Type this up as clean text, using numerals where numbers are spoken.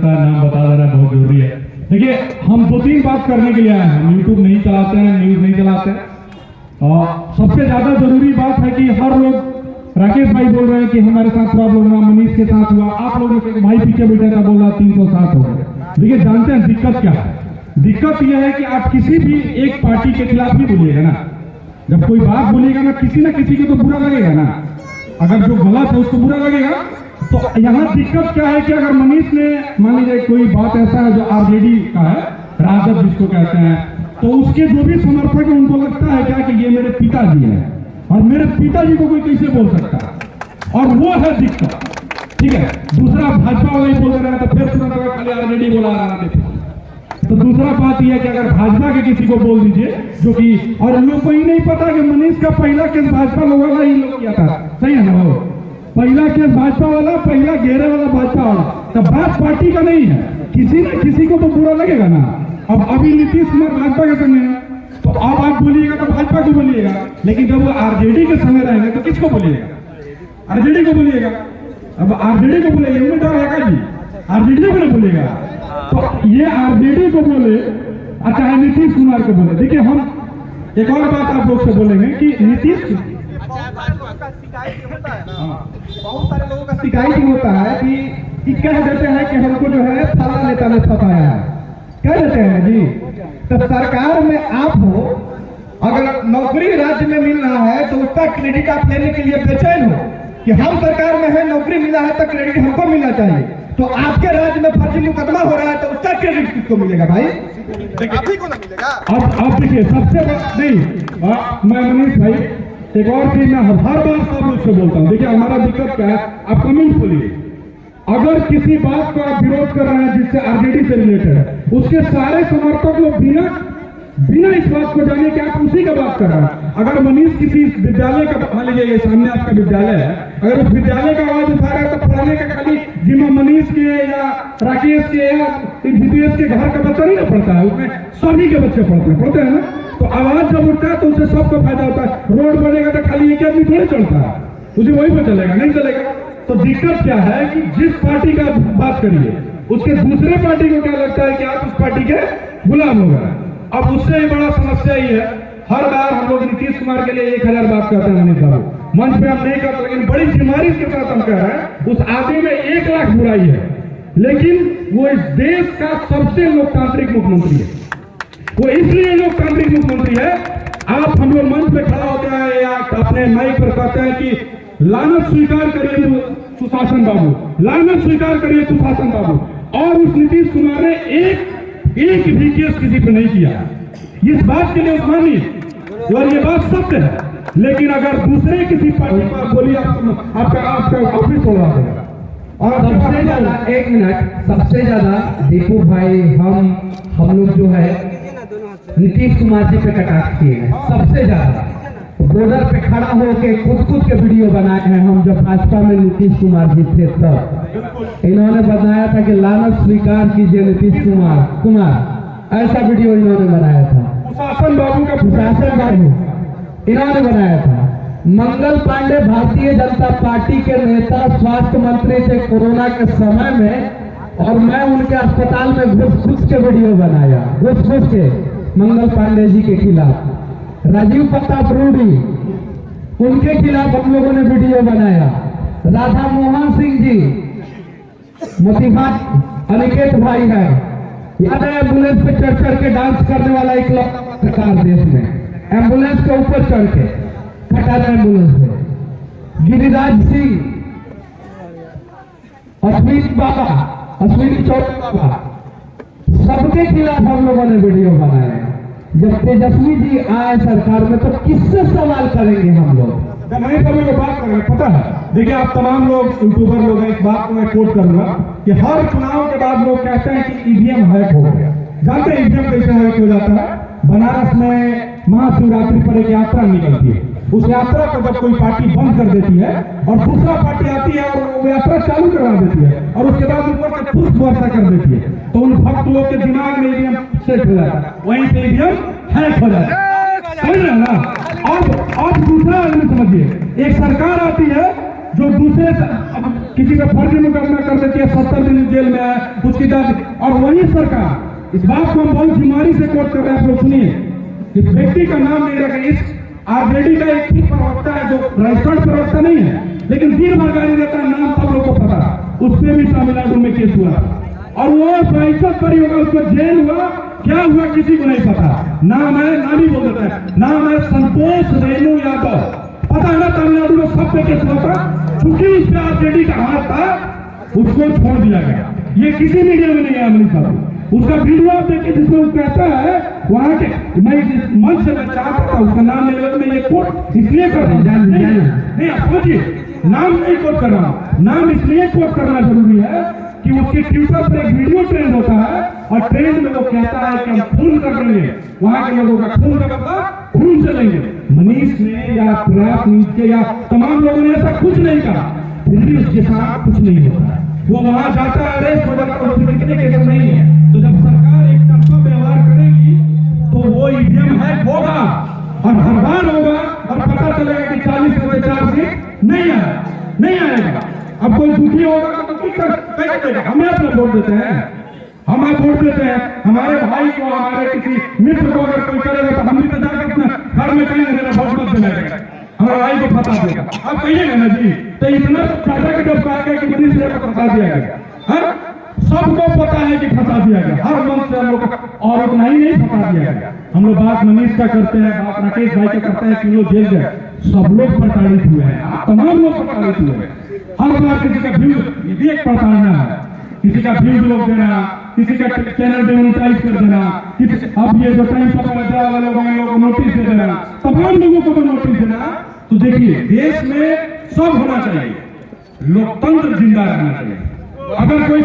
का नाम बता देना बहुत जरूरी है। देखिए, हम 2-3 बात करने के लिए आए हैं। हम यूट्यूब नहीं चलाते हैं, न्यूज नहीं चलाते हैं, और सबसे ज्यादा जरूरी बात है कि हर लोग, राकेश भाई बोल रहे हैं कि हमारे साथ प्रॉब्लम हुआ, मनीष के साथ हुआ, आप लोगों ने भाई पीछे बैठे था बोल रहा 307 हो गए। देखिए, जानते हैं दिक्कत क्या है? दिक्कत यह है कि आप किसी भी एक पार्टी के खिलाफ ही बोलिएगा ना, जब कोई बात बोलिएगा ना किसी को तो बुरा लगेगा ना। अगर जो गलत है उसको बुरा लगेगा। तो यहाँ दिक्कत क्या है कि अगर मनीष ने मान लीजिए कोई बात ऐसा है जो आरजेडी का है, राजद जिसको कहते हैं, तो उसके जो भी समर्थक है उनको लगता है क्या कि ये मेरे पिताजी हैं और मेरे पिताजी को कोई कैसे बोल सकता है, और वो है दिक्कत। ठीक है, दूसरा भाजपा वाला ही बोल रहा है तो फिर तुरंत खाली आरजेडी बोला रहा है। तो दूसरा बात यह है कि अगर भाजपा के किसी को बोल दीजिए जो कि, और लोगों को ही नहीं पता कि मनीष का पहला केस भाजपा लोग वाला ही लोग किया था, सही है ना? वो पहला केस भाजपा वाला, पहला घेरे वाला भाजपा वाला, तो बात पार्टी का नहीं है। किसी न किसी को तो बुरा लगेगा ना। अब अभी नीतीश कुमार भाजपा के संग है, तो अब आप बोलिएगा तो भाजपा को बोलिएगा, लेकिन जब वो आरजेडी के संग रहेंगे तो किसको बोलिएगा? आरजेडी को बोलिएगा। अब आरजेडी को बोलेगा, उम्मीदवार है का जी, आरजेडी को नहीं बोलेगा। तो ये आरजेडी को बोले चाहे नीतीश कुमार को बोले। देखिए, हम एक और बात आप लोग से बोलेंगे कि नीतीश बहुत सारे लोगों का शिकायत ही होता है कि कह देते हैं कि हमको जो है फला नेता ने फंसाया है, कह देते हैं जी। तो सरकार में आप हो, अगर नौकरी राज्य में मिल रहा है तो उसका क्रेडिट आप लेने के लिए बेचैन हो कि हम सरकार में है, नौकरी मिला है तो क्रेडिट हमको मिलना चाहिए। तो आपके राज्य में फर्जी मुकदमा हो रहा है तो उसका क्रेडिट किसको मिलेगा भाई? आप ही को ना मिलेगा। अब देखिए, सबसे नहीं, मैं मनीष भाई एक और चीज मैं हर बार सब लोग से बोलता हूँ। देखिए, हमारा दिक्कत क्या है, आप कमेंट खोलिए। अगर किसी बात को आप विरोध कर रहे हैं जिससे आरजेडी से रिलेटेड है, उसके सारे समर्थक लोग बिना इस बात को जाने कि आप उसी का बात कर रहे हैं। अगर मनीष किसी विद्यालय का, मान लीजिए ये सामने आपका विद्यालय है, अगर उस विद्यालय का आवाज उठा रहा है तो पढ़ाने का खाली जिम्मा मनीष के या राकेश के या जीपीएस के घर का बच्चा नहीं ना पढ़ता है, उसमें सभी के बच्चे पढ़ते हैं ना। तो आवाज जब उठता है तो उससे सबको फायदा होता है। रोड बनेगा तो खाली एक आदमी थोड़े चलता है, उसे वहीं पर चलेगा, नहीं चलेगा। तो दिक्कत क्या है कि जिस पार्टी का बात करिए उसके दूसरे पार्टी को क्या लगता है कि आप उस पार्टी के गुलाम हो गए। अब उससे ही बड़ा समस्या ही है, हर बार हम लोग नीतीश कुमार के लिए 1000 बात करते हैं मनीष बाबू, मंच पे हम नहीं करते, लेकिन बड़ी बीमारी के साथ हम कह रहे हैं उस आदमी में 1 लाख बुराई है, लेकिन वो इस देश का सबसे लोकतांत्रिक मुख्यमंत्री है। वो इसलिए लोकतांत्रिक मुख्यमंत्री है। आप हम लोग मंच पे खड़ा होते हैं या अपने माइक पर कहते हैं कि लानत स्वीकार करिए सुशासन बाबू, लानत स्वीकार करिए सुशासन बाबू, और उस नीतीश कुमार ने एक भी केस किसी पर नहीं किया। इस बात के लिए मानिए, और ये बात सत्य है। लेकिन अगर दूसरे किसी पार्टी पर बोलिए आपका ऑफिस छोड़ा देगा। और सबसे ज्यादा, 1 मिनट, सबसे ज्यादा दीपू भाई हम लोग जो है नीतीश कुमार जी पे कटाक्ष किए हैं सबसे ज्यादा। बॉर्डर पे खड़ा होकर खुद के वीडियो बनाए हैं। हम जब भाजपा में नीतीश कुमार जी थे तब इन्होंने बताया था कि लानत स्वीकार कीजिए नीतीश कुमार, ऐसा वीडियो इन्होंने बनाया था। सुशासन बाबू इन्होंने बनाया था। मंगल पांडे भारतीय जनता पार्टी के नेता, स्वास्थ्य मंत्री थे कोरोना के समय में, और मैं उनके अस्पताल में घुस के वीडियो बनाया, घुस के मंगल पांडे जी के खिलाफ। राजीव प्रताप रूडी, उनके खिलाफ हम लोगों ने वीडियो बनाया। राधा मोहन सिंह जी, मोतीहारी अनिकेत भाई है, याद है एम्बुलेंस पे चढ़ के डांस करने वाला एक पत्रकार देश में, एम्बुलेंस के ऊपर चढ़ के खटारा एम्बुलेंस पे। गिरिराज सिंह, अश्विनी चौधरी बाबा, सबके खिलाफ हम लोगों ने वीडियो बनाया। जब तेजस्वी जी आए सरकार में तो किससे सवाल करेंगे हम लोग? नहीं कभी को बात करेंगे, पता है। देखिए, आप तमाम लोग यूट्यूबर लोग हैं, इस बात को मैं कोट करूंगा कि हर चुनाव के बाद लोग कहते हैं कि ईवीएम हैक हो गया। जानते हैं ईवीएम कैसे हैक हो जाता है? बनारस में महाशिवरात्रि पर एक यात्रा निकलती है, उस यात्रा को जब कोई पार्टी बंद कर देती है और दूसरा पार्टी आती है और वो यात्रा चालू करवा देती है और उसके बाद ऊपर से पुष्प वर्षा कर देती है, तो उन भक्त लोग के दिमाग में ईवीएम सेट हो जाता है, वहीं पे ईवीएम हैक हो जाता है। समझ रहे ना? अब दूसरा आदमी समझिए, एक सरकार आती है जो दूसरे किसी का फर्जी मुकदमा कर देती है, 70 दिन जेल में है, उसकी जांच, और वही सरकार इस बात को हम बहुत बीमारी से कोट कर रहे हैं। आप लोग सुनिए, इस व्यक्ति का नाम नहीं रखा, इस आरजेडी का एक ही प्रवक्ता है जो रजिस्टर्ड प्रवक्ता नहीं है, लेकिन दिन भर गाली देता है, नाम सब लोग को पता है। उस पर भी तमिलनाडु में केस हुआ और वो बहिष्कृत करी होगा, उसको जेल हुआ, क्या हुआ किसी को नहीं पता। नाम है, नाम ही बोल देता है, नाम है संतोष रेणु यादव। पता है ना तमिलनाडु में सब पे केस हुआ था, चूंकि उस पर आरजेडी का हाथ था, उसको छोड़ दिया गया। ये किसी मीडिया में नहीं है अमरीका में। उसका वीडियो आप देखिए जिसमें वो कहता है वहां के, मैं इस मंच से मैं चाहता था उसका नाम ले लो, मैं ये कोट इसलिए कर रहा हूँ, नहीं आप समझिए, नाम नहीं कोट कर रहा हूँ, नाम इसलिए कोट करना जरूरी है कि उसके ट्विटर पर एक वीडियो ट्रेंड होता है और ट्रेंड में वो कहता है कि हम खून कर देंगे, वहां के लोगों का खून का बदला खून चलेंगे। मनीष ने या प्रयास नीचे या तमाम लोगों ने ऐसा कुछ नहीं कहा, फिर भी उसके साथ कुछ नहीं होता। वो वहां जाता है, अरेस्ट हो जाता है, उसमें कितने केस नहीं है। तो जब सरकार एक तरफा व्यवहार करेगी तो वो ईवीएम हैक होगा और हर बार होगा और पता चलेगा कि 40 में 4 सीट नहीं आएगा। अब कोई दुखी होगा तो कैसे देगा? हमें अपना वोट देते हैं, हम वोट देते हैं हमारे भाई को, हमारे किसी मित्र को अगर कोई करेगा तो हम भी तो जाकर अपना घर में कहेंगे मेरा वोट मत देना, हमारे भाई को फंसा देगा। आप कहिएगा ना जी, तो इतना चाचा के जब कहा गया कि मनीष को फंसा दिया गया, सबको पता है कि फंसा दिया गया, हर मंच से हम लोग, और उतना ही नहीं फंसा दिया गया। हम लोग बात मनीष का करते हैं, बात राकेश भाई का करते हैं कि लोग जेल गए, सब लोग प्रताड़ित हुए हैं, आप तमाम लोग प्रताड़ित हुए हैं। हर बार किसी का व्यू, ये भी एक प्रताड़ना है, किसी का व्यू लोग देना, किसी का चैनल डिमोनेटाइज कर देना, अब ये जो टाइम पता वाले लोगों को नोटिस दे देना, तमाम लोगों को नोटिस देना। तो देखिए देश में सब होना चाहिए, लोकतंत्र जिंदा रहना चाहिए। अगर कोई